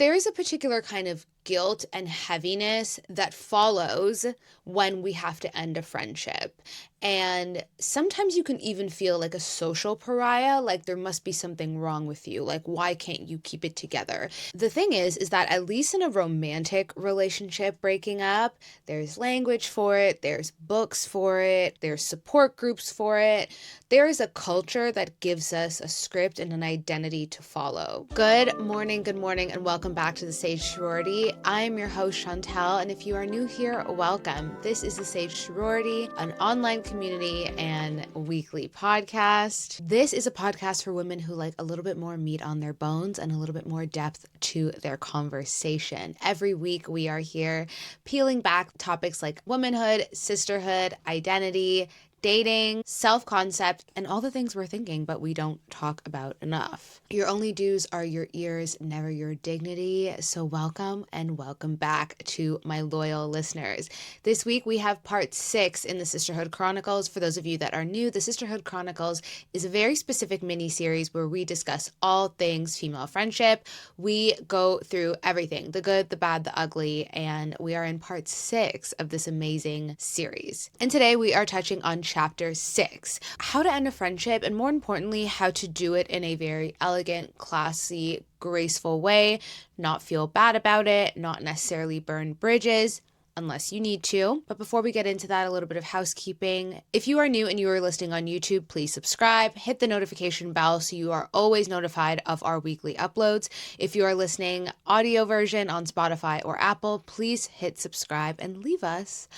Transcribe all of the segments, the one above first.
There is a particular kind of guilt and heaviness that follows when we have to end a friendship. And sometimes you can even feel like a social pariah, like there must be something wrong with you. Like, why can't you keep it together? The thing is that at least in a romantic relationship breaking up, there's language for it, there's books for it, there's support groups for it. There is a culture that gives us a script and an identity to follow. Good morning, and welcome back to the Sage Sorority. I'm your host, Chantel, and if you are new here, welcome. This is the Sage Sorority, an online community and weekly podcast. This is a podcast for women who like a little bit more meat on their bones and a little bit more depth to their conversation. Every week we are here peeling back topics like womanhood, sisterhood, identity, dating, self-concept, and all the things we're thinking but we don't talk about enough. Your only dues are your ears, never your dignity. So welcome and welcome back to my loyal listeners. This week we have part 6 in the Sisterhood Chronicles. For those of you that are new, the Sisterhood Chronicles is a very specific mini-series where we discuss all things female friendship. We go through everything, the good, the bad, the ugly, and we are in part 6 of this amazing series. And today we are touching on Chapter 6, how to end a friendship, and more importantly, how to do it in a very elegant, classy, graceful way, not feel bad about it, not necessarily burn bridges, unless you need to. But before we get into that, a little bit of housekeeping. If you are new and you are listening on YouTube, please subscribe, hit the notification bell so you are always notified of our weekly uploads. If you are listening audio version on Spotify or Apple, please hit subscribe and leave us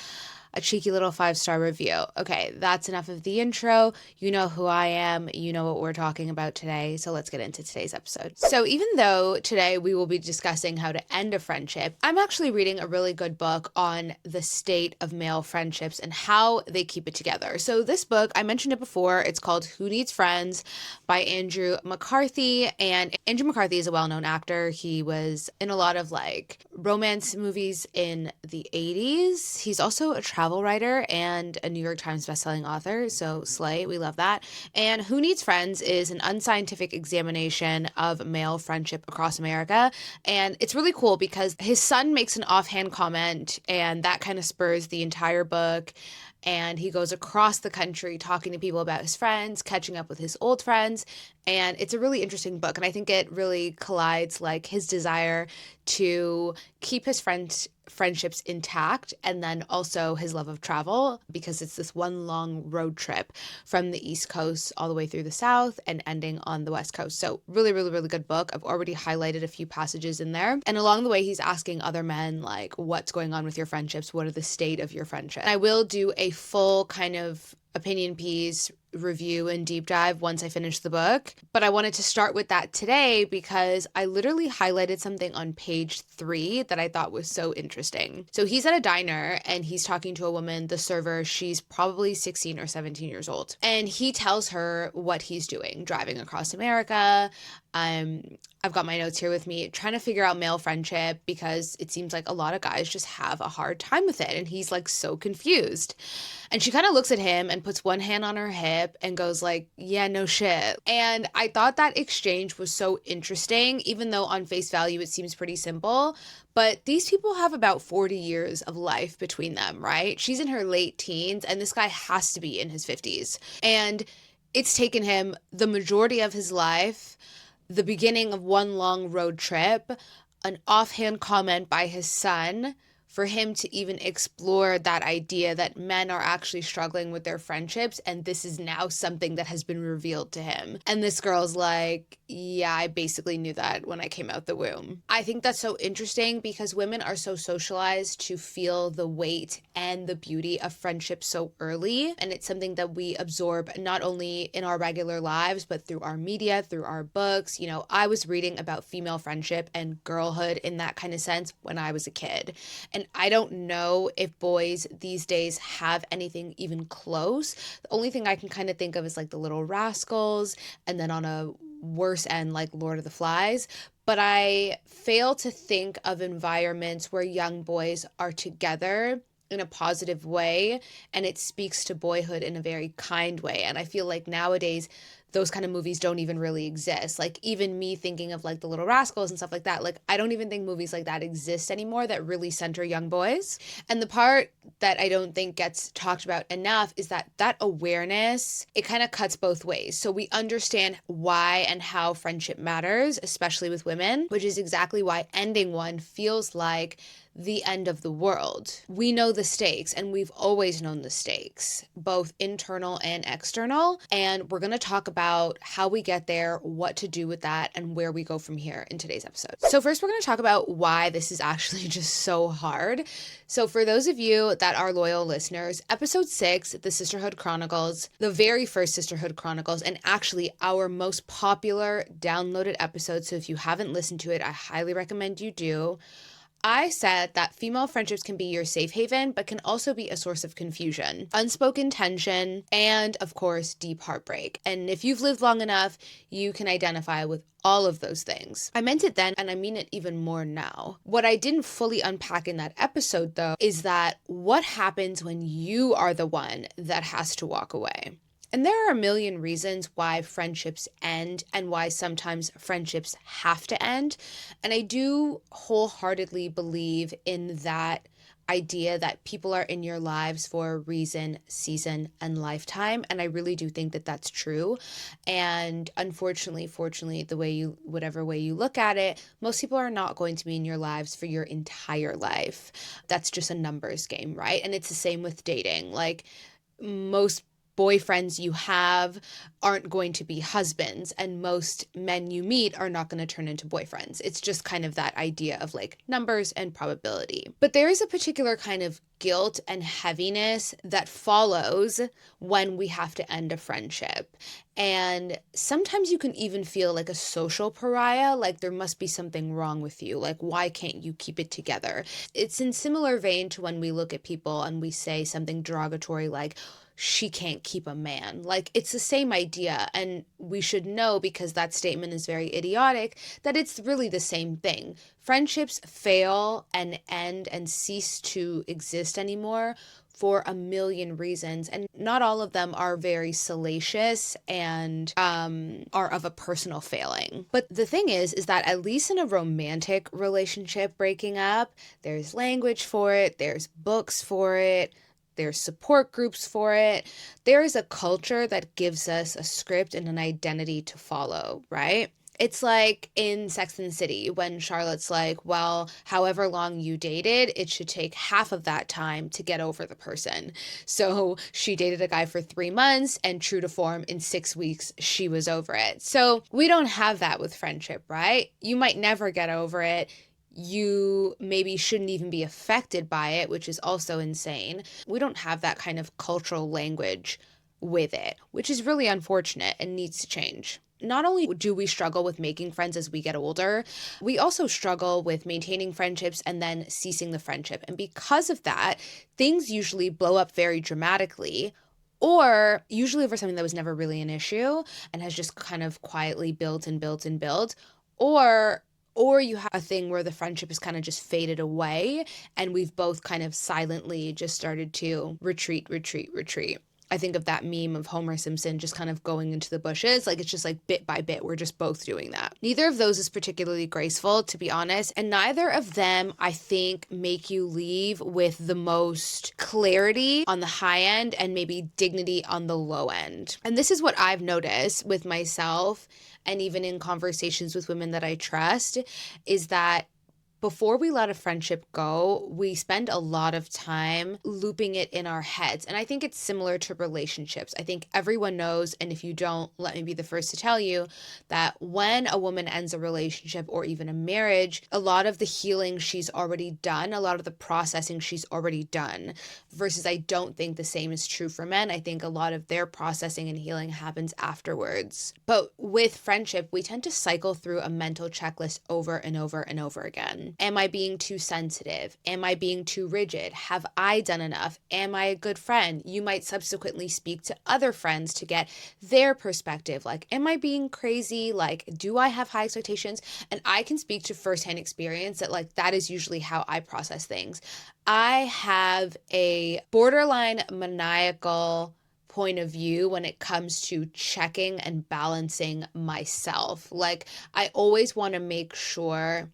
a cheeky little 5-star review. Okay, that's enough of the intro. You know who I am. You know what we're talking about today. So let's get into today's episode. So even though today we will be discussing how to end a friendship, I'm actually reading a really good book on the state of male friendships and how they keep it together. So this book, I mentioned it before, it's called Who Needs Friends by Andrew McCarthy. And Andrew McCarthy is a well-known actor. He was in a lot of like romance movies in the 80s. He's also a travel writer and a New York Times bestselling author, so slay, we love that. And Who Needs Friends is an unscientific examination of male friendship across America, and it's really cool because his son makes an offhand comment, and that kind of spurs the entire book. And he goes across the country talking to people about his friends, catching up with his old friends. And it's a really interesting book. And I think it really collides like his desire to keep his friendships intact and then also his love of travel, because it's this one long road trip from the East Coast all the way through the South and ending on the West Coast. So really, really, really good book. I've already highlighted a few passages in there. And along the way, he's asking other men, like, what's going on with your friendships? What are the state of your friendship? And I will do a full kind of opinion piece review and deep dive once I finish the book. But I wanted to start with that today because I literally highlighted something on page 3 that I thought was so interesting. So he's at a diner and he's talking to a woman, the server. She's probably 16 or 17 years old. And he tells her what he's doing, driving across America. I've got my notes here with me, trying to figure out male friendship because it seems like a lot of guys just have a hard time with it. And he's like so confused. And she kind of looks at him and puts one hand on her hip and goes like, yeah, no shit. And I thought that exchange was so interesting, even though on face value it seems pretty simple. But these people have about 40 years of life between them, right? She's in her late teens and this guy has to be in his 50s. And it's taken him the majority of his life, the beginning of one long road trip, an offhand comment by his son, for him to even explore that idea that men are actually struggling with their friendships, and this is now something that has been revealed to him. And this girl's like, yeah, I basically knew that when I came out the womb. I think that's so interesting because women are so socialized to feel the weight and the beauty of friendship so early, and it's something that we absorb not only in our regular lives, but through our media, through our books. You know, I was reading about female friendship and girlhood in that kind of sense when I was a kid. And I don't know if boys these days have anything even close. The only thing I can kind of think of is like the Little Rascals, and then on a worse end, like Lord of the Flies. But I fail to think of environments where young boys are together in a positive way, and it speaks to boyhood in a very kind way. And I feel like nowadays those kind of movies don't even really exist. Like even me thinking of like The Little Rascals and stuff like that, like I don't even think movies like that exist anymore that really center young boys. And the part that I don't think gets talked about enough is that awareness, it kind of cuts both ways. So we understand why and how friendship matters, especially with women, which is exactly why ending one feels like the end of the world. We know the stakes, and we've always known the stakes, both internal and external. And we're going to talk about how we get there, what to do with that, and where we go from here in today's episode. So first, we're going to talk about why this is actually just so hard. So for those of you that are loyal listeners, episode 6, the Sisterhood Chronicles, the very first Sisterhood Chronicles, and actually our most popular downloaded episode. So if you haven't listened to it, I highly recommend you do. I said that female friendships can be your safe haven, but can also be a source of confusion, unspoken tension, and of course, deep heartbreak. And if you've lived long enough, you can identify with all of those things. I meant it then, and I mean it even more now. What I didn't fully unpack in that episode, though, is that what happens when you are the one that has to walk away? And there are a million reasons why friendships end and why sometimes friendships have to end. And I do wholeheartedly believe in that idea that people are in your lives for a reason, season, and lifetime. And I really do think that that's true. And unfortunately, fortunately, whatever way you look at it, most people are not going to be in your lives for your entire life. That's just a numbers game, right? And it's the same with dating. Like most boyfriends you have aren't going to be husbands, and most men you meet are not going to turn into boyfriends. It's just kind of that idea of like numbers and probability. But there is a particular kind of guilt and heaviness that follows when we have to end a friendship. And sometimes you can even feel like a social pariah, like there must be something wrong with you. Like, why can't you keep it together? It's in similar vein to when we look at people and we say something derogatory like, she can't keep a man. Like, it's the same idea. And we should know, because that statement is very idiotic, that it's really the same thing. Friendships fail and end and cease to exist anymore for a million reasons. And not all of them are very salacious and are of a personal failing. But the thing is that at least in a romantic relationship breaking up, there's language for it, there's books for it, there's support groups for it. There is a culture that gives us a script and an identity to follow, right? It's like in Sex and the City when Charlotte's like, well, however long you dated, it should take half of that time to get over the person. So she dated a guy for 3 months, and true to form, in 6 weeks, she was over it. So we don't have that with friendship, right? You might never get over it. You maybe shouldn't even be affected by it, which is also insane. We don't have that kind of cultural language with it, which is really unfortunate and needs to change. Not only do we struggle with making friends as we get older, we also struggle with maintaining friendships and then ceasing the friendship. And because of that, things usually blow up very dramatically, or usually over something that was never really an issue and has just kind of quietly built and built and built, or you have a thing where the friendship is kind of just faded away and we've both kind of silently just started to retreat. I think of that meme of Homer Simpson just kind of going into the bushes. Like, it's just like bit by bit, we're just both doing that. Neither of those is particularly graceful, to be honest. And neither of them, I think, make you leave with the most clarity on the high end and maybe dignity on the low end. And this is what I've noticed with myself, and even in conversations with women that I trust, is that before we let a friendship go, we spend a lot of time looping it in our heads. And I think it's similar to relationships. I think everyone knows, and if you don't, let me be the first to tell you, that when a woman ends a relationship or even a marriage, a lot of the healing she's already done, a lot of the processing she's already done, versus I don't think the same is true for men. I think a lot of their processing and healing happens afterwards. But with friendship, we tend to cycle through a mental checklist over and over and over again. Am I being too sensitive? Am I being too rigid? Have I done enough? Am I a good friend? You might subsequently speak to other friends to get their perspective. Like, am I being crazy? Like, do I have high expectations? And I can speak to firsthand experience that, like, that is usually how I process things. I have a borderline maniacal point of view when it comes to checking and balancing myself. Like, I always want to make sure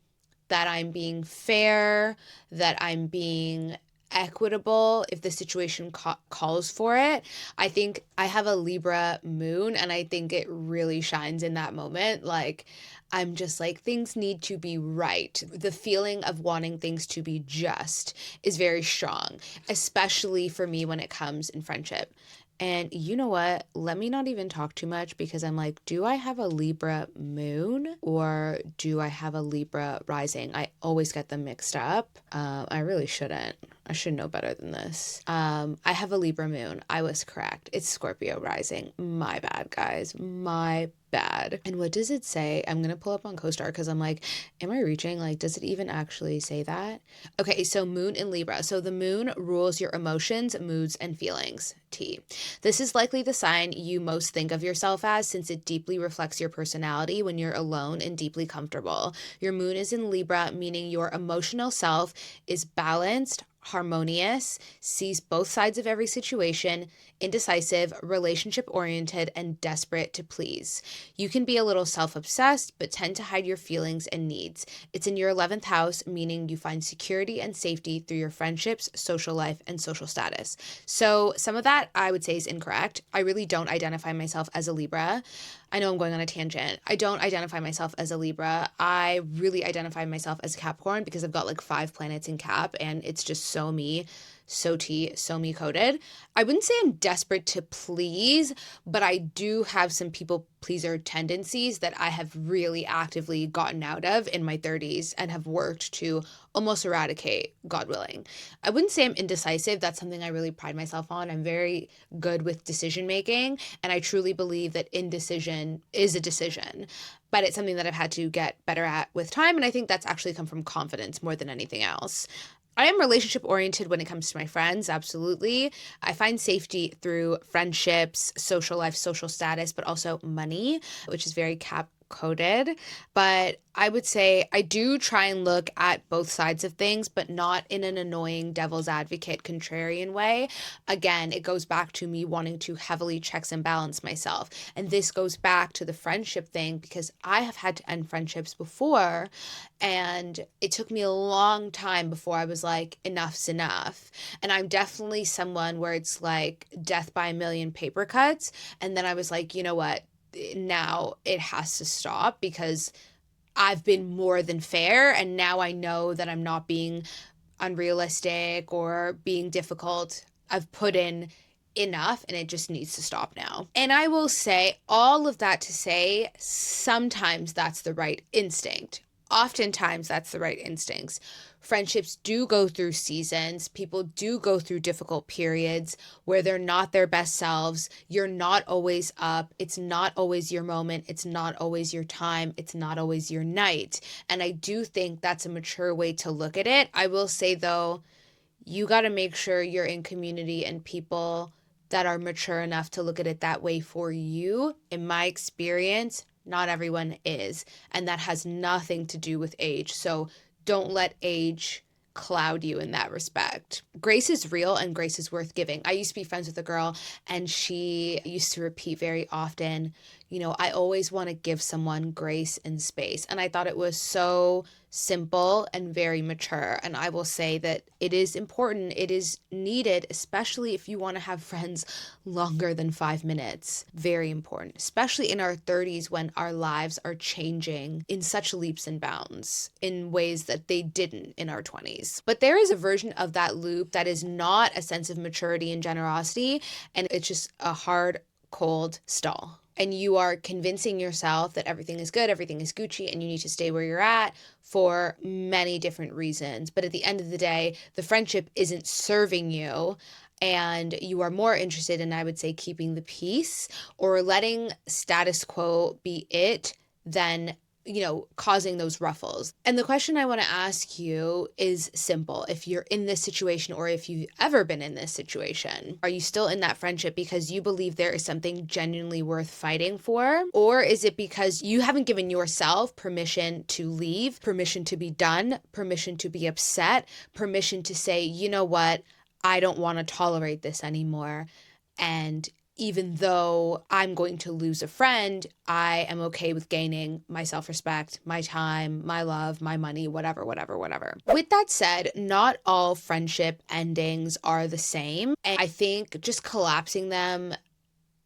that I'm being fair, that I'm being equitable if the situation calls for it. I think I have a Libra moon, and I think it really shines in that moment. Like, I'm just like, things need to be right. The feeling of wanting things to be just is very strong, especially for me when it comes in friendship. And you know what? Let me not even talk too much, because I'm like, do I have a Libra moon or do I have a Libra rising? I always get them mixed up. I really shouldn't. I should know better than this. I have a Libra moon. I was correct. It's Scorpio rising. My bad, guys. My bad. And what does it say? I'm going to pull up on CoStar because I'm like, am I reaching? Like, does it even actually say that? Okay, so moon in Libra. So the moon rules your emotions, moods, and feelings. T. This is likely the sign you most think of yourself as, since it deeply reflects your personality when you're alone and deeply comfortable. Your moon is in Libra, meaning your emotional self is balanced, harmonious, sees both sides of every situation, indecisive, relationship oriented, and desperate to please. You can be a little self obsessed, but tend to hide your feelings and needs. It's in your 11th house, meaning you find security and safety through your friendships, social life, and social status. So some of that I would say is incorrect. I really don't identify myself as a Libra. I know I'm going on a tangent. I don't identify myself as a Libra. I really identify myself as a Capricorn because I've got like 5 planets in Cap, and it's just so me, so T, so me coded. I wouldn't say I'm desperate to please, but I do have some people pleaser tendencies that I have really actively gotten out of in my 30s and have worked to almost eradicate, God willing. I wouldn't say I'm indecisive. That's something I really pride myself on. I'm very good with decision making, and I truly believe that indecision is a decision. But it's something that I've had to get better at with time, and I think that's actually come from confidence more than anything else. I am relationship oriented when it comes to my friends, absolutely. I find safety through friendships, social life, social status, but also money, which is very Cap coded. But I would say I do try and look at both sides of things, but not in an annoying devil's advocate contrarian way. Again, it goes back to me wanting to heavily checks and balance myself. And this goes back to the friendship thing, because I have had to end friendships before, and it took me a long time before I was like, enough's enough. And I'm definitely someone where it's like death by a million paper cuts. And then I was like, you know what? Now it has to stop, because I've been more than fair, and now I know that I'm not being unrealistic or being difficult. I've put in enough, and it just needs to stop now. And I will say all of that to say sometimes that's the right instinct. Oftentimes that's the right instincts. Friendships do go through seasons. People do go through difficult periods where they're not their best selves. You're not always up. It's not always your moment. It's not always your time. It's not always your night. And I do think that's a mature way to look at it. I will say, though, you got to make sure you're in community and people that are mature enough to look at it that way for you. In my experience, not everyone is. And that has nothing to do with age. So don't let age cloud you in that respect. Grace is real, and grace is worth giving. I used to be friends with a girl, and she used to repeat very often, you know, I always want to give someone grace and space. And I thought it was so simple and very mature. And I will say that it is important. It is needed, especially if you want to have friends longer than 5 minutes. Very important, especially in our 30s when our lives are changing in such leaps and bounds in ways that they didn't in our 20s. But there is a version of that loop that is not a sense of maturity and generosity, and it's just a hard, cold stall. And you are convincing yourself that everything is good, everything is Gucci, and you need to stay where you're at for many different reasons. But at the end of the day, the friendship isn't serving you, and you are more interested in, I would say, keeping the peace or letting status quo be it than, you know, causing those ruffles. And the question I want to ask you is simple. If you're in this situation, or if you've ever been in this situation, are you still in that friendship because you believe there is something genuinely worth fighting for? Or is it because you haven't given yourself permission to leave, permission to be done, permission to be upset, permission to say, you know what, I don't want to tolerate this anymore, and even though I'm going to lose a friend, I am okay with gaining my self-respect, my time, my love, my money, whatever, whatever, whatever. With that said, not all friendship endings are the same. And I think just collapsing them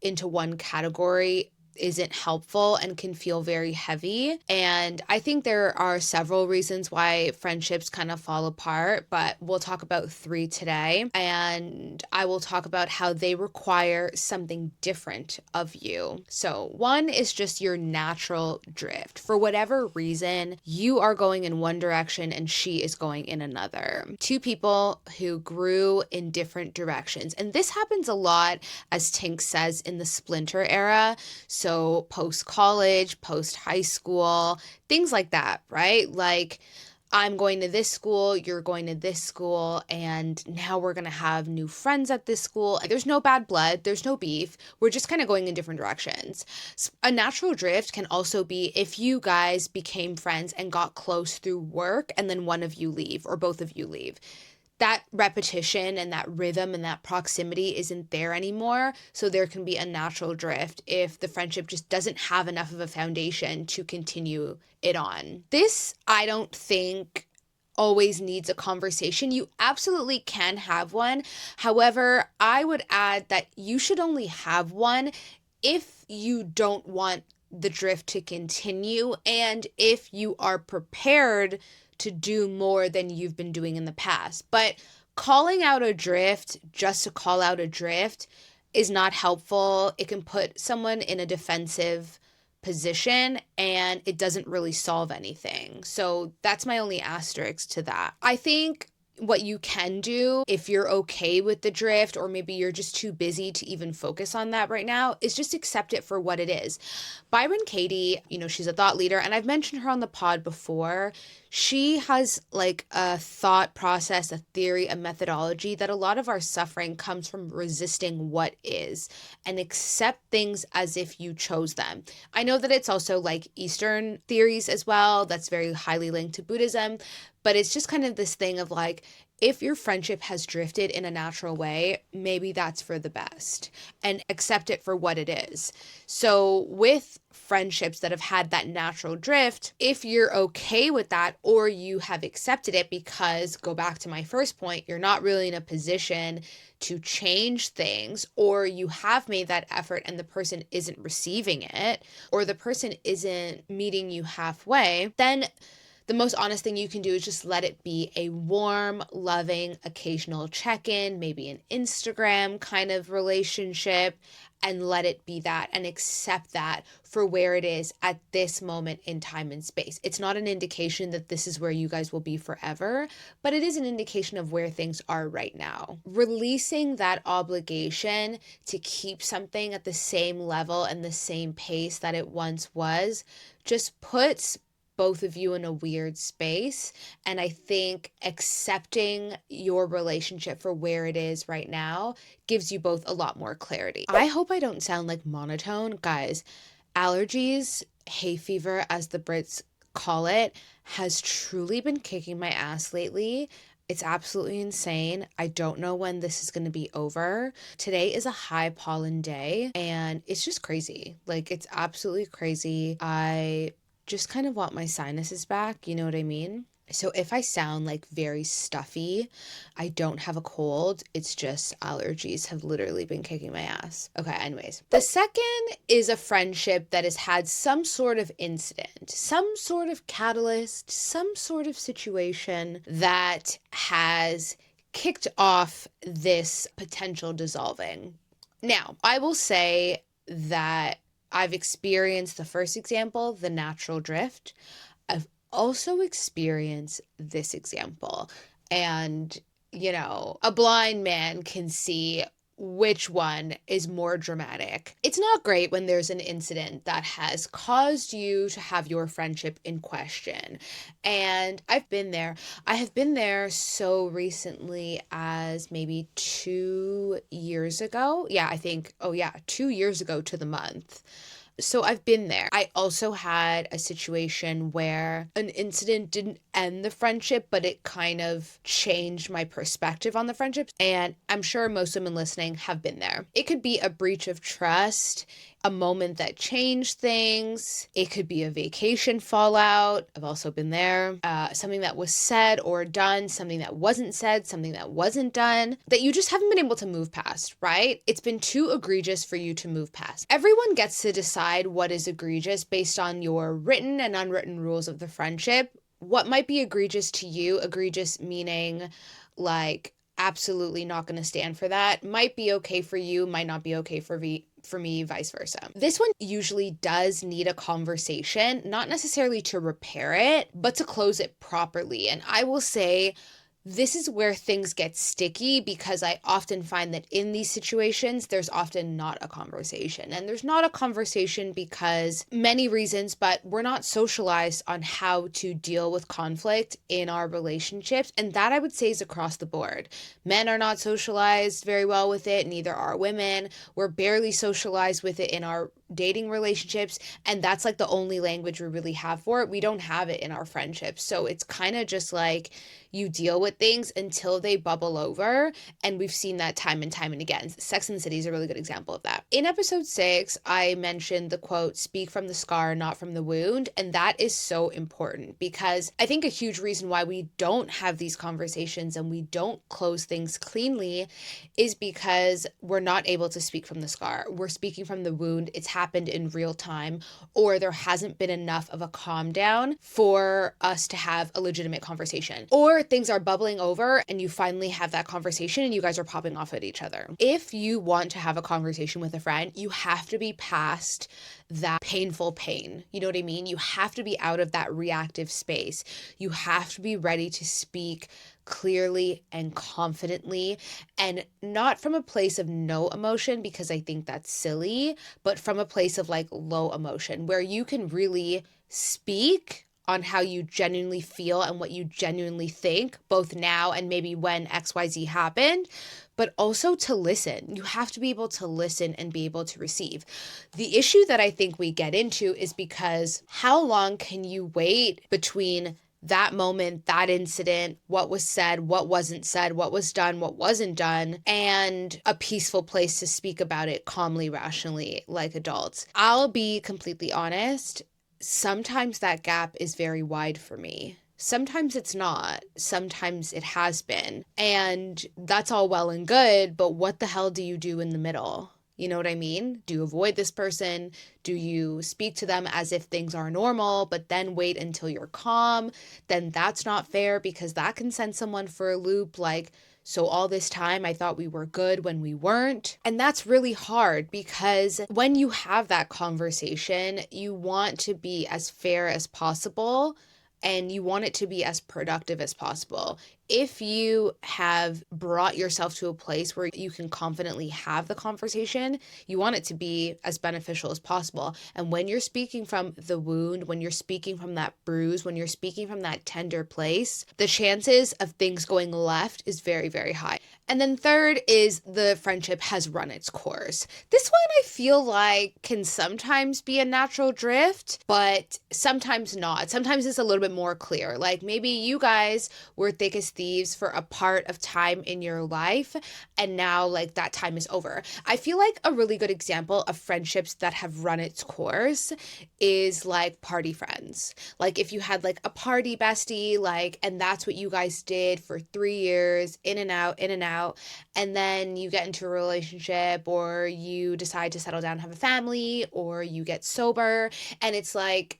into one category isn't helpful and can feel very heavy. And I think there are several reasons why friendships kind of fall apart, but we'll talk about 3 today. And I will talk about how they require something different of you. So, one is just your natural drift. For whatever reason, you are going in one direction and she is going in another. 2 people who grew in different directions. And this happens a lot, as Tink says, in the splinter era. So post-college, post-high school, things like that, right? Like, I'm going to this school, you're going to this school, and now we're going to have new friends at this school. There's no bad blood, there's no beef. We're just kind of going in different directions. A natural drift can also be if you guys became friends and got close through work and then one of you leave or both of you leave. That repetition and that rhythm and that proximity isn't there anymore. So there can be a natural drift if the friendship just doesn't have enough of a foundation to continue it on. This, I don't think, always needs a conversation. You absolutely can have one. However, I would add that you should only have one if you don't want the drift to continue and if you are prepared to do more than you've been doing in the past. But calling out a drift just to call out a drift is not helpful. It can put someone in a defensive position and it doesn't really solve anything. So that's my only asterisk to that. I think what you can do if you're okay with the drift, or maybe you're just too busy to even focus on that right now, is just accept it for what it is. Byron Katie, she's a thought leader, and I've mentioned her on the pod before. She has like a thought process, a theory, a methodology that a lot of our suffering comes from resisting what is and accept things as if you chose them. I know that it's also like Eastern theories as well. That's very highly linked to Buddhism. But it's just kind of this thing of like, if your friendship has drifted in a natural way, maybe that's for the best, and accept it for what it is. So with friendships that have had that natural drift, if you're okay with that, or you have accepted it because, go back to my first point, you're not really in a position to change things, or you have made that effort and the person isn't receiving it, or the person isn't meeting you halfway, then the most honest thing you can do is just let it be a warm, loving, occasional check-in, maybe an Instagram kind of relationship, and let it be that and accept that for where it is at this moment in time and space. It's not an indication that this is where you guys will be forever, but it is an indication of where things are right now. Releasing that obligation to keep something at the same level and the same pace that it once was just puts both of you in a weird space. And I think accepting your relationship for where it is right now gives you both a lot more clarity. I hope I don't sound like monotone. Guys, allergies, hay fever, as the Brits call it, has truly been kicking my ass lately. It's absolutely insane. I don't know when this is going to be over. Today is a high pollen day and it's just crazy. Like, it's absolutely crazy. I just kind of want my sinuses back, you know what I mean? So if I sound like very stuffy, I don't have a cold. It's just allergies have literally been kicking my ass. Okay, anyways. The second is a friendship that has had some sort of incident, some sort of catalyst, some sort of situation that has kicked off this potential dissolving. Now, I will say that I've experienced the first example, the natural drift. I've also experienced this example. And, a blind man can see which one is more dramatic. It's not great when there's an incident that has caused you to have your friendship in question. And I've been there. I have been there so recently as maybe 2 years ago. Yeah, I think, 2 years ago to the month. So I've been there. I also had a situation where an incident didn't end the friendship, but it kind of changed my perspective on the friendships. And I'm sure most women listening have been there. It could be a breach of trust, a moment that changed things. It could be a vacation fallout. I've also been there. Something that was said or done, something that wasn't said, something that wasn't done, that you just haven't been able to move past, right? It's been too egregious for you to move past. Everyone gets to decide what is egregious based on your written and unwritten rules of the friendship. What might be egregious to you, egregious meaning like absolutely not going to stand for that, might be okay for you, might not be okay for me, vice versa. This one usually does need a conversation, not necessarily to repair it, but to close it properly. And I will say, this is where things get sticky because I often find that in these situations, there's often not a conversation. And there's not a conversation because many reasons, but we're not socialized on how to deal with conflict in our relationships. And that I would say is across the board. Men are not socialized very well with it, neither are women. We're barely socialized with it in our dating relationships, and that's like the only language we really have for it. We don't have it in our friendships. So it's kind of just like you deal with things until they bubble over, and we've seen that time and time and again. Sex and the City is a really good example of that. In episode 6, I mentioned the quote, "Speak from the scar, not from the wound," and that is so important because I think a huge reason why we don't have these conversations and we don't close things cleanly is because we're not able to speak from the scar. We're speaking from the wound. It's happened in real time, or there hasn't been enough of a calm down for us to have a legitimate conversation. Or things are bubbling over and you finally have that conversation and you guys are popping off at each other. If you want to have a conversation with a friend, you have to be past that painful pain. You know what I mean? You have to be out of that reactive space. You have to be ready to speak clearly and confidently, and not from a place of no emotion, because I think that's silly, but from a place of like low emotion where you can really speak on how you genuinely feel and what you genuinely think, both now and maybe when XYZ happened, but also to listen. You have to be able to listen and be able to receive. The issue that I think we get into is because how long can you wait between that moment, that incident, what was said, what wasn't said, what was done, what wasn't done, and a peaceful place to speak about it calmly, rationally, like adults? I'll be completely honest. Sometimes that gap is very wide for me. Sometimes it's not. Sometimes it has been. And that's all well and good, but what the hell do you do in the middle? You know what I mean? Do you avoid this person? Do you speak to them as if things are normal, but then wait until you're calm? Then that's not fair because that can send someone for a loop like, so all this time I thought we were good when we weren't. And that's really hard because when you have that conversation, you want to be as fair as possible and you want it to be as productive as possible. If you have brought yourself to a place where you can confidently have the conversation, you want it to be as beneficial as possible. And when you're speaking from the wound, when you're speaking from that bruise, when you're speaking from that tender place, the chances of things going left is very, very high. And then third is the friendship has run its course. This one I feel like can sometimes be a natural drift, but sometimes not. Sometimes it's a little bit more clear. Like maybe you guys were thick as thieves for a part of time in your life, and now like that time is over. I feel like a really good example of friendships that have run its course is like party friends. Like if you had like a party bestie, like, and that's what you guys did for 3 years, in and out, and then you get into a relationship or you decide to settle down and have a family or you get sober, and it's like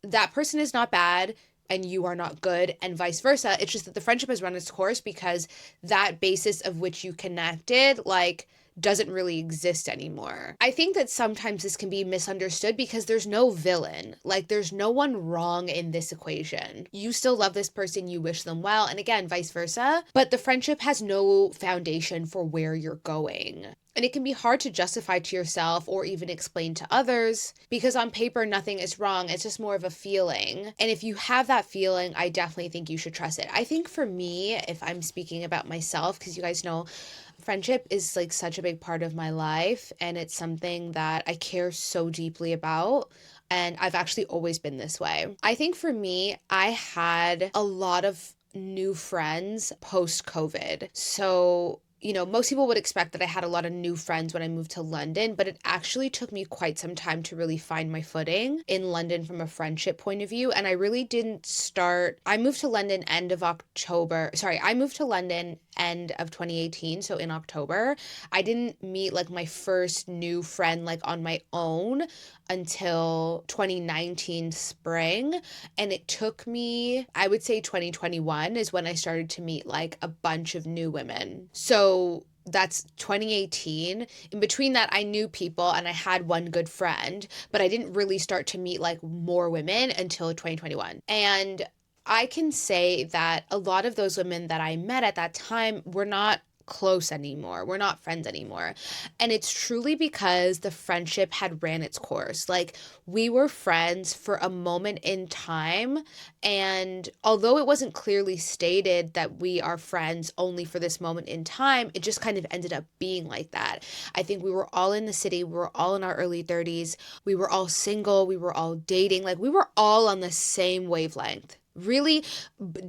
that person is not bad and you are not good, and vice versa. It's just that the friendship has run its course because that basis of which you connected, like, doesn't really exist anymore. I think that sometimes this can be misunderstood because there's no villain. Like, there's no one wrong in this equation. You still love this person, you wish them well, and again, vice versa, but the friendship has no foundation for where you're going. And it can be hard to justify to yourself or even explain to others because on paper, nothing is wrong. It's just more of a feeling. And if you have that feeling, I definitely think you should trust it. I think for me, if I'm speaking about myself, because you guys know, friendship is like such a big part of my life and it's something that I care so deeply about. And I've actually always been this way. I think for me, I had a lot of new friends post COVID. So, most people would expect that I had a lot of new friends when I moved to London, but it actually took me quite some time to really find my footing in London from a friendship point of view. And I really didn't start, I moved to London I moved to London end of 2018, so in October. I didn't meet like my first new friend like on my own until 2019 spring. And it took me, I would say 2021 is when I started to meet like a bunch of new women. So that's 2018. In between that, I knew people and I had one good friend, but I didn't really start to meet like more women until 2021. And I can say that a lot of those women that I met at that time were not close anymore. We're not friends anymore. And it's truly because the friendship had ran its course. Like we were friends for a moment in time. And although it wasn't clearly stated that we are friends only for this moment in time, it just kind of ended up being like that. I think we were all in the city. We were all in our early 30s. We were all single. We were all dating. Like we were all on the same wavelength. Really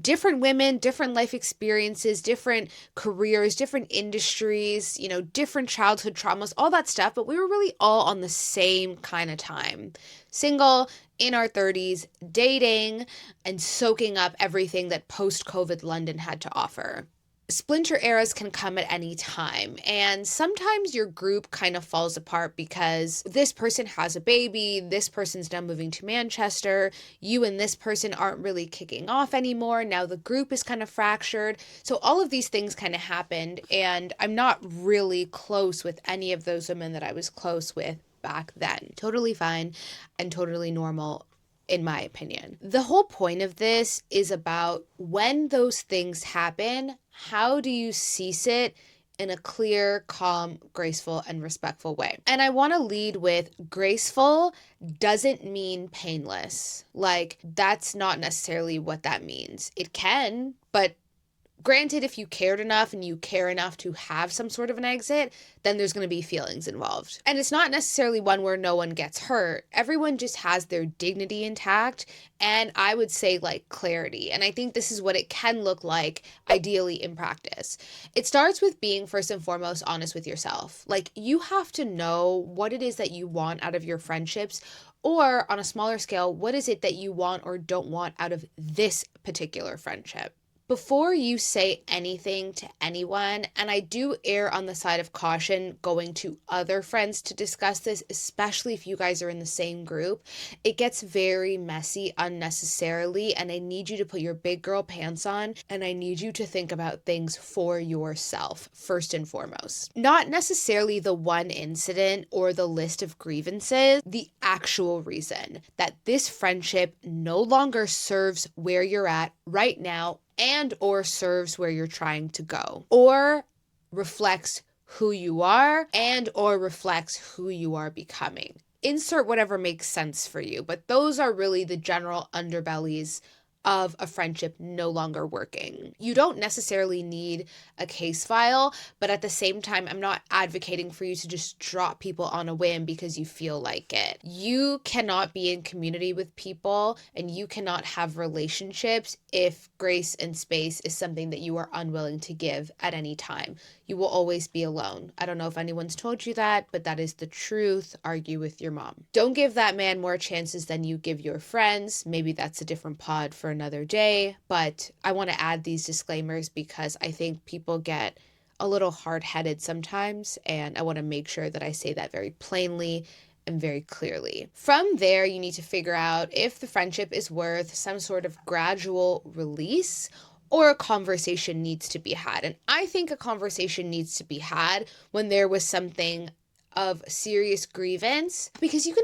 different women, different life experiences, different careers, different industries, different childhood traumas, all that stuff. But we were really all on the same kind of time. Single, in our 30s, dating, and soaking up everything that post-COVID London had to offer. Splinter eras can come at any time, and sometimes your group kind of falls apart because this person has a baby, this person's now moving to Manchester, you and this person aren't really kicking off anymore, now the group is kind of fractured. So all of these things kind of happened, and I'm not really close with any of those women that I was close with back then. Totally fine and totally normal, in my opinion. The whole point of this is about when those things happen, how do you cease it in a clear, calm, graceful, and respectful way? And I want to lead with graceful doesn't mean painless. Like, that's not necessarily what that means. It can, but granted, if you cared enough and you care enough to have some sort of an exit, then there's going to be feelings involved. And it's not necessarily one where no one gets hurt. Everyone just has their dignity intact, and I would say like clarity. And I think this is what it can look like ideally in practice. It starts with being first and foremost honest with yourself. Like you have to know what it is that you want out of your friendships, or on a smaller scale, what is it that you want or don't want out of this particular friendship. Before you say anything to anyone, and I do err on the side of caution going to other friends to discuss this, especially if you guys are in the same group, it gets very messy unnecessarily, and I need you to put your big girl pants on, and I need you to think about things for yourself, first and foremost. Not necessarily the one incident or the list of grievances, the actual reason that this friendship no longer serves where you're at right now and or serves where you're trying to go, or reflects who you are and or reflects who you are becoming. Insert whatever makes sense for you, but those are really the general underbellies of a friendship no longer working. You don't necessarily need a case file, but at the same time, I'm not advocating for you to just drop people on a whim because you feel like it. You cannot be in community with people and you cannot have relationships if grace and space is something that you are unwilling to give at any time. You will always be alone. I don't know if anyone's told you that, but that is the truth. Argue with your mom. Don't give that man more chances than you give your friends. Maybe that's a different pod for another day, but I want to add these disclaimers because I think people get a little hard-headed sometimes, and I want to make sure that I say that very plainly and very clearly. From there, you need to figure out if the friendship is worth some sort of gradual release or a conversation needs to be had. And I think a conversation needs to be had when there was something of serious grievance, because you can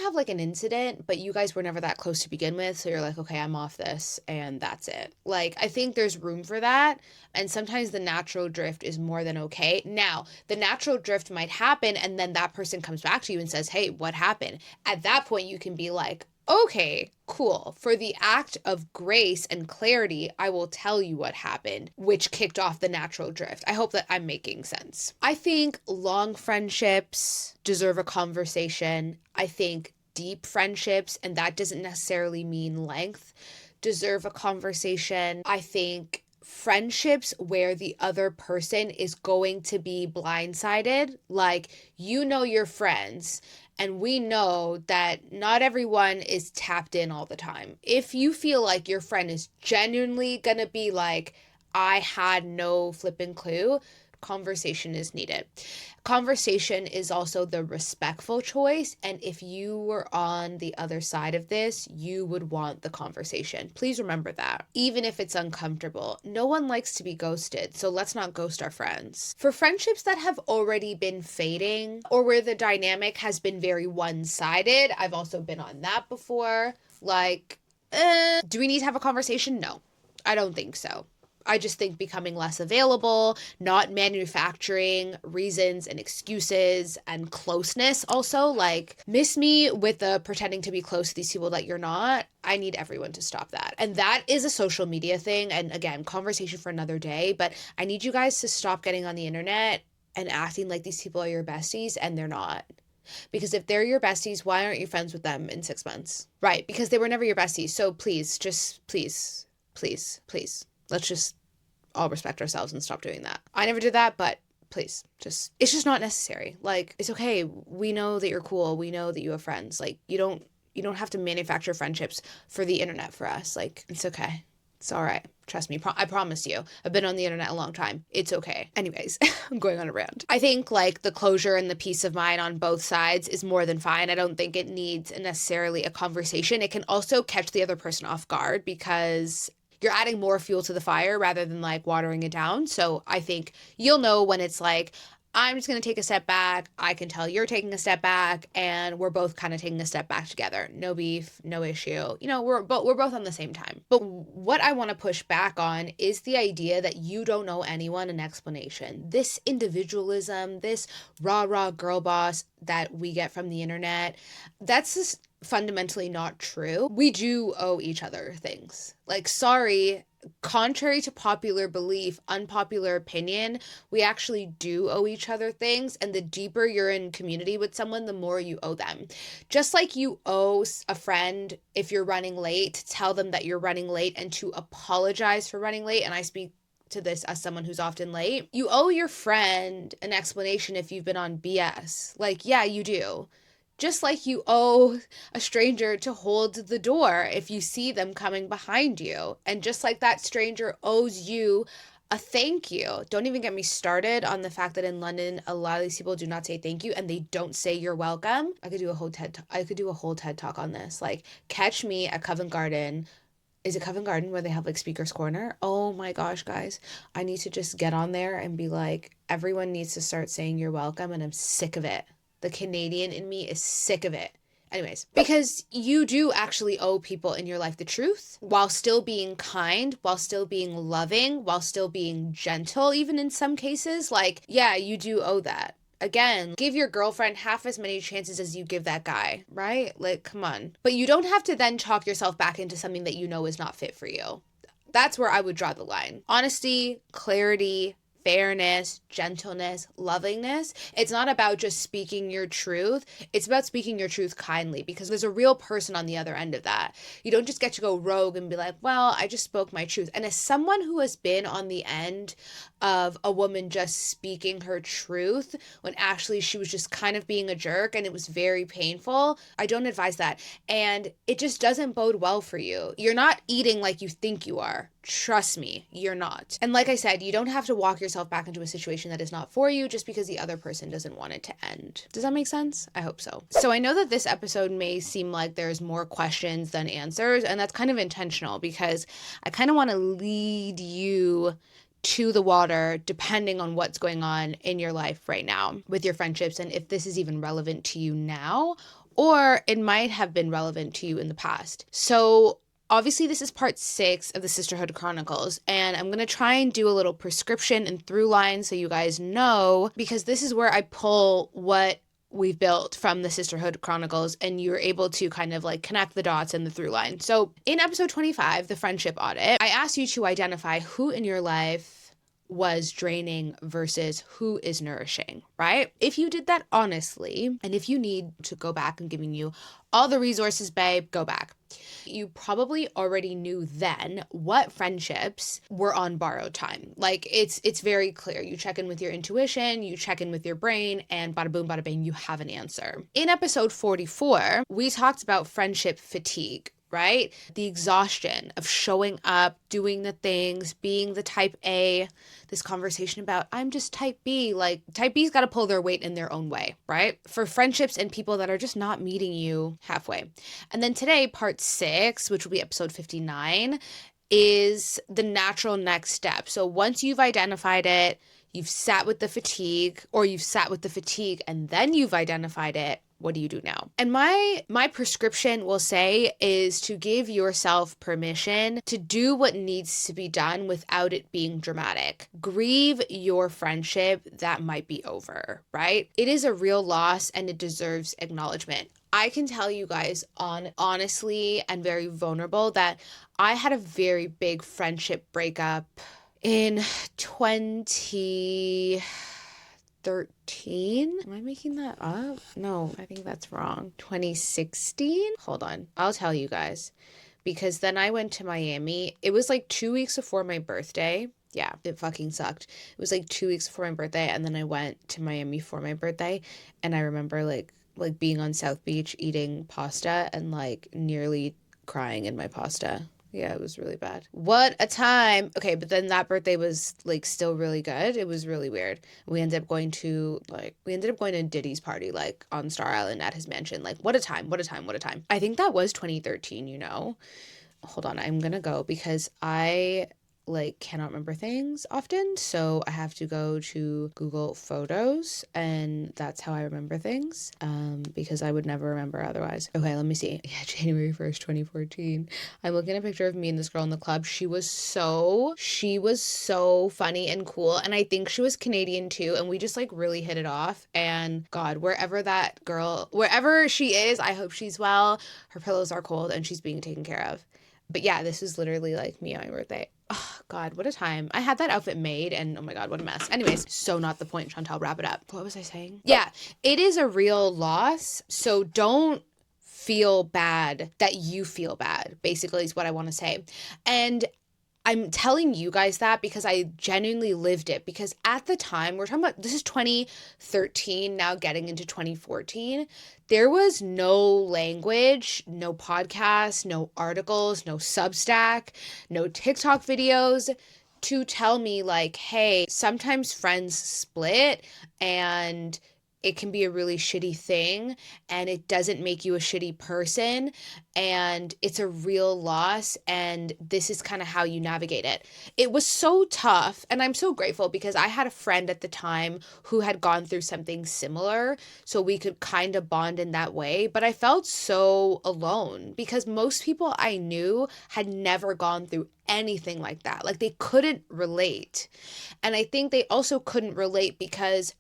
have like an incident, but you guys were never that close to begin with, so you're like, okay, I'm off this and that's it. Like, I think there's room for that, and sometimes the natural drift is more than okay. Now, the natural drift might happen and then that person comes back to you and says, hey, what happened? At that point you can be like, okay, cool. For the act of grace and clarity, I will tell you what happened, which kicked off the natural drift. I hope that I'm making sense. I think long friendships deserve a conversation. I think deep friendships, and that doesn't necessarily mean length, deserve a conversation. I think friendships where the other person is going to be blindsided, like, you know, your friends, and we know that not everyone is tapped in all the time. If you feel like your friend is genuinely gonna be like, I had no flipping clue, conversation is needed. Conversation is also the respectful choice, and if you were on the other side of this, you would want the conversation. Please remember that. Even if it's uncomfortable, no one likes to be ghosted, so let's not ghost our friends. For friendships that have already been fading, or where the dynamic has been very one-sided, I've also been on that before, like, do we need to have a conversation? No, I don't think so. I just think becoming less available, not manufacturing reasons and excuses and closeness also, like, miss me with the pretending to be close to these people that you're not. I need everyone to stop that. And that is a social media thing. And again, conversation for another day, but I need you guys to stop getting on the internet and acting like these people are your besties and they're not. Because if they're your besties, why aren't you friends with them in 6 months? Right, because they were never your besties. So please, just please, please, please. Let's just all respect ourselves and stop doing that. I never did that, but please, it's just not necessary. Like, it's okay. We know that you're cool. We know that you have friends. Like, you don't have to manufacture friendships for the internet for us. Like, it's okay. It's all right. Trust me. I promise you. I've been on the internet a long time. It's okay. Anyways, I'm going on a rant. I think like the closure and the peace of mind on both sides is more than fine. I don't think it needs necessarily a conversation. It can also catch the other person off guard because you're adding more fuel to the fire rather than like watering it down. So I think you'll know when it's like, I'm just going to take a step back. I can tell you're taking a step back and we're both kind of taking a step back together. No beef, no issue. You know, we're both on the same time. But what I want to push back on is the idea that you don't owe anyone an explanation. This individualism, this rah girl boss that we get from the internet, that's just fundamentally not true. We do owe each other things. Like, sorry, contrary to popular belief, unpopular opinion, we actually do owe each other things. And the deeper you're in community with someone, the more you owe them. Just like you owe a friend, if you're running late, to tell them that you're running late and to apologize for running late. And I speak to this as someone who's often late. You owe your friend an explanation if you've been on BS. Like, yeah, you do. Just like you owe a stranger to hold the door if you see them coming behind you. And just like that stranger owes you a thank you. Don't even get me started on the fact that in London, a lot of these people do not say thank you and they don't say you're welcome. I could do a whole TED talk on this. Like, catch me at Covent Garden. Is it Covent Garden where they have like Speaker's Corner? Oh my gosh, guys. I need to just get on there and be like, everyone needs to start saying you're welcome, and I'm sick of it. The Canadian in me is sick of it. Anyways, because you do actually owe people in your life the truth while still being kind, while still being loving, while still being gentle, even in some cases. Like, yeah, you do owe that. Again, give your girlfriend half as many chances as you give that guy, right? Like, come on. But you don't have to then talk yourself back into something that you know is not fit for you. That's where I would draw the line. Honesty, clarity, fairness, gentleness, lovingness. It's not about just speaking your truth. It's about speaking your truth kindly, because there's a real person on the other end of that. You don't just get to go rogue and be like, well, I just spoke my truth. And as someone who has been on the end of a woman just speaking her truth when actually she was just kind of being a jerk and it was very painful, I don't advise that. And it just doesn't bode well for you. You're not eating like you think you are. Trust me, you're not. And like I said, you don't have to walk yourself back into a situation that is not for you just because the other person doesn't want it to end. Does that make sense? I hope so. So I know that this episode may seem like there's more questions than answers, and that's kind of intentional because I kind of want to lead you to the water depending on what's going on in your life right now with your friendships, and if this is even relevant to you now, or it might have been relevant to you in the past. So obviously, this is part 6 of the Sisterhood Chronicles, and I'm going to try and do a little prescription and through line so you guys know, because this is where I pull what we've built from the Sisterhood Chronicles, and you're able to kind of like connect the dots in the through line. So in episode 25, the friendship audit, I asked you to identify who in your life was draining versus who is nourishing, right? If you did that honestly, and if you need to go back and giving you all the resources, babe, go back. You probably already knew then what friendships were on borrowed time. Like it's very clear. You check in with your intuition, you check in with your brain, and bada boom, bada bing, you have an answer. In episode 44, we talked about friendship fatigue, right? The exhaustion of showing up, doing the things, being the type A, this conversation about I'm just type B, like type B's got to pull their weight in their own way, right? For friendships and people that are just not meeting you halfway. And then today, part 6, which will be episode 59, is the natural next step. So once you've identified it, you've sat with the fatigue, or you've sat with the fatigue and then you've identified it, what do you do now? And my prescription will say is to give yourself permission to do what needs to be done without it being dramatic. Grieve your friendship that might be over, right? It is a real loss and it deserves acknowledgement. I can tell you guys honestly and very vulnerable that I had a very big friendship breakup in 2013. Am I making that up? No, I think that's wrong. 2016? Hold on. I'll tell you guys. Because then I went to Miami. It was like 2 weeks before my birthday. Yeah, it fucking sucked. It was like 2 weeks before my birthday, and then I went to Miami for my birthday, and I remember like being on South Beach eating pasta and like nearly crying in my pasta. Yeah, it was really bad. What a time. Okay, but then that birthday was like still really good. It was really weird. We ended up going to Diddy's party like on Star Island at his mansion. Like what a time, what a time, what a time. I think that was 2013, you know. Hold on, I'm gonna go because I like cannot remember things often, so I have to go to Google Photos, and that's how I remember things, because I would never remember otherwise. Okay, let me see. Yeah, January 1st, 2014. I'm looking at a picture of me and this girl in the club. She was so funny and cool, and I think she was Canadian too, and we just like really hit it off, and God, wherever she is, I hope she's well. Her pillows are cold and she's being taken care of. But yeah, this is literally like me on my birthday. Oh, God, what a time. I had that outfit made and oh my God, what a mess. Anyways, so not the point, Chantal, wrap it up. What was I saying? Yeah, it is a real loss. So don't feel bad that you feel bad, basically is what I want to say. And I'm telling you guys that because I genuinely lived it, because at the time, we're talking about, this is 2013, now getting into 2014, there was no language, no podcasts, no articles, no Substack, no TikTok videos to tell me like, hey, sometimes friends split and it can be a really shitty thing and it doesn't make you a shitty person and it's a real loss and this is kind of how you navigate it. It was so tough and I'm so grateful because I had a friend at the time who had gone through something similar so we could kind of bond in that way, but I felt so alone because most people I knew had never gone through anything like that. Like they couldn't relate. And I think they also couldn't relate because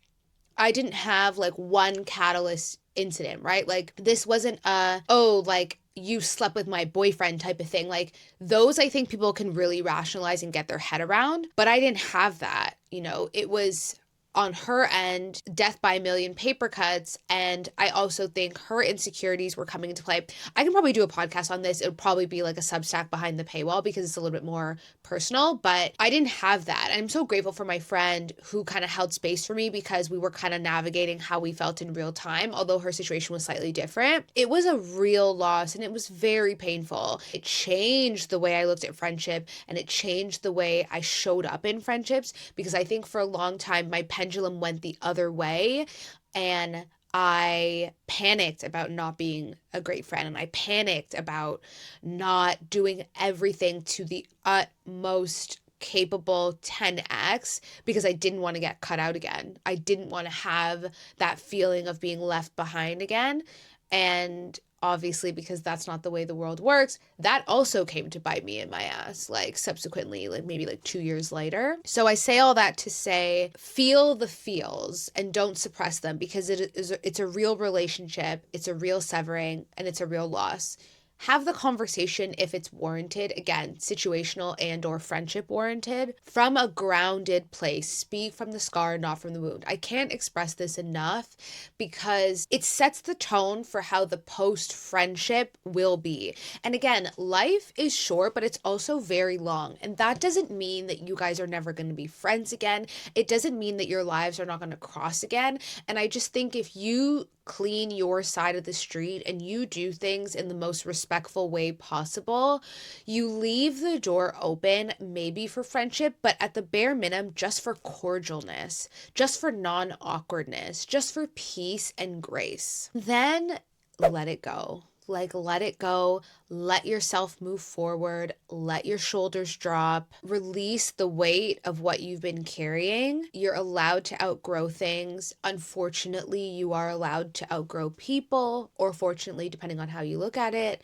I didn't have like one catalyst incident, right? Like this wasn't like you slept with my boyfriend type of thing. Like those I think people can really rationalize and get their head around, but I didn't have that, you know. It was on her end, death by a million paper cuts. And I also think her insecurities were coming into play. I can probably do a podcast on this. It would probably be like a Substack behind the paywall because it's a little bit more personal, but I didn't have that. And I'm so grateful for my friend who kind of held space for me because we were kind of navigating how we felt in real time, although her situation was slightly different. It was a real loss and it was very painful. It changed the way I looked at friendship and it changed the way I showed up in friendships because I think for a long time, my pendulum went the other way and I panicked about not being a great friend and I panicked about not doing everything to the utmost capable 10x because I didn't want to get cut out again. I didn't want to have that feeling of being left behind again. And obviously, because that's not the way the world works, that also came to bite me in my ass, like subsequently, like maybe like 2 years later. So I say all that to say, feel the feels and don't suppress them, because it's a real relationship, it's a real severing, and it's a real loss. Have the conversation if it's warranted, again, situational and or friendship warranted, from a grounded place. Speak from the scar, not from the wound. I can't express this enough because it sets the tone for how the post friendship will be. And again, life is short, but it's also very long. And that doesn't mean that you guys are never going to be friends again. It doesn't mean that your lives are not going to cross again. And I just think if you clean your side of the street and you do things in the most respectful way possible, you leave the door open, maybe for friendship, but at the bare minimum, just for cordialness, just for non-awkwardness, just for peace and grace. Then let it go. Like, let it go, let yourself move forward, let your shoulders drop, release the weight of what you've been carrying. You're allowed to outgrow things. Unfortunately, you are allowed to outgrow people, or fortunately, depending on how you look at it.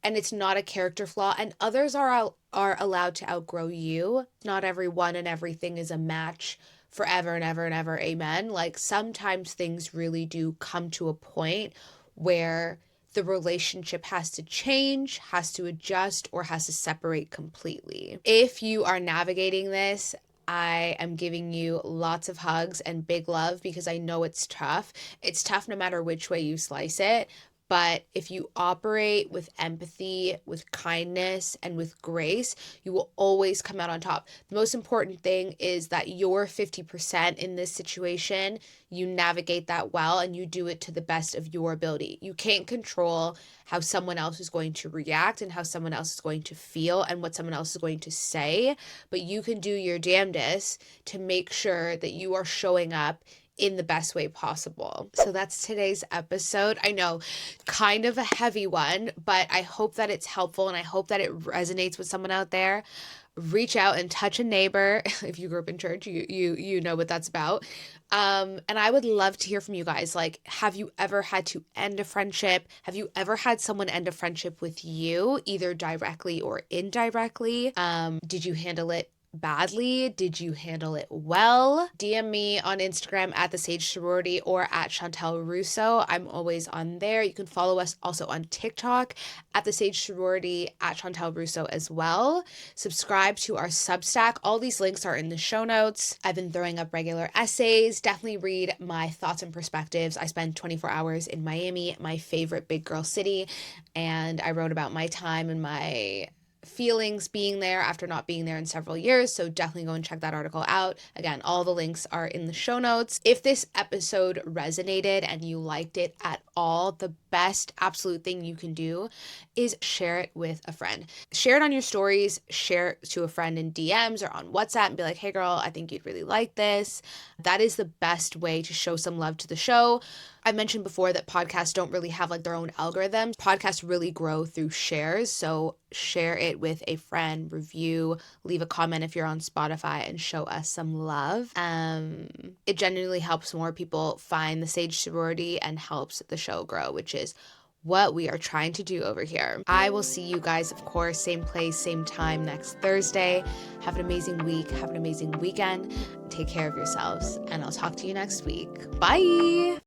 And it's not a character flaw, and others are allowed to outgrow you. Not everyone and everything is a match forever and ever and ever. Amen. Like, sometimes things really do come to a point where the relationship has to change, has to adjust, or has to separate completely. If you are navigating this, I am giving you lots of hugs and big love, because I know it's tough. It's tough no matter which way you slice it. But if you operate with empathy, with kindness, and with grace, you will always come out on top. The most important thing is that you're 50% in this situation. You navigate that well and you do it to the best of your ability. You can't control how someone else is going to react and how someone else is going to feel and what someone else is going to say, but you can do your damnedest to make sure that you are showing up in the best way possible. So that's today's episode. I know, kind of a heavy one, but I hope that it's helpful and I hope that it resonates with someone out there. Reach out and touch a neighbor. If you grew up in church, you know what that's about. And I would love to hear from you guys. Like, have you ever had to end a friendship? Have you ever had someone end a friendship with you, either directly or indirectly? Did you handle it badly? Did you handle it well? DM me on Instagram at the Sage Sorority or at Chantel Russo. I'm always on there. You can follow us also on TikTok at the Sage Sorority, at Chantel Russo as well. Subscribe to our Substack. All these links are in the show notes. I've been throwing up regular essays. Definitely read my thoughts and perspectives. I spent 24 hours in Miami, my favorite big girl city, and I wrote about my time and my feelings being there after not being there in several years. So definitely go and check that article out. Again, all the links are in the show notes. If this episode resonated and you liked it at all, the best absolute thing you can do is share it with a friend. Share it on your stories, share it to a friend in DMs or on WhatsApp and be like, hey girl, I think you'd really like this. That is the best way to show some love to the show. I mentioned before that podcasts don't really have like their own algorithms. Podcasts really grow through shares. So share it with a friend, review, leave a comment if you're on Spotify, and show us some love. It genuinely helps more people find the Sage Sorority and helps the show grow, which is what we are trying to do over here. I will see you guys, of course, same place, same time next Thursday. Have an amazing week. Have an amazing weekend. Take care of yourselves, and I'll talk to you next week. Bye.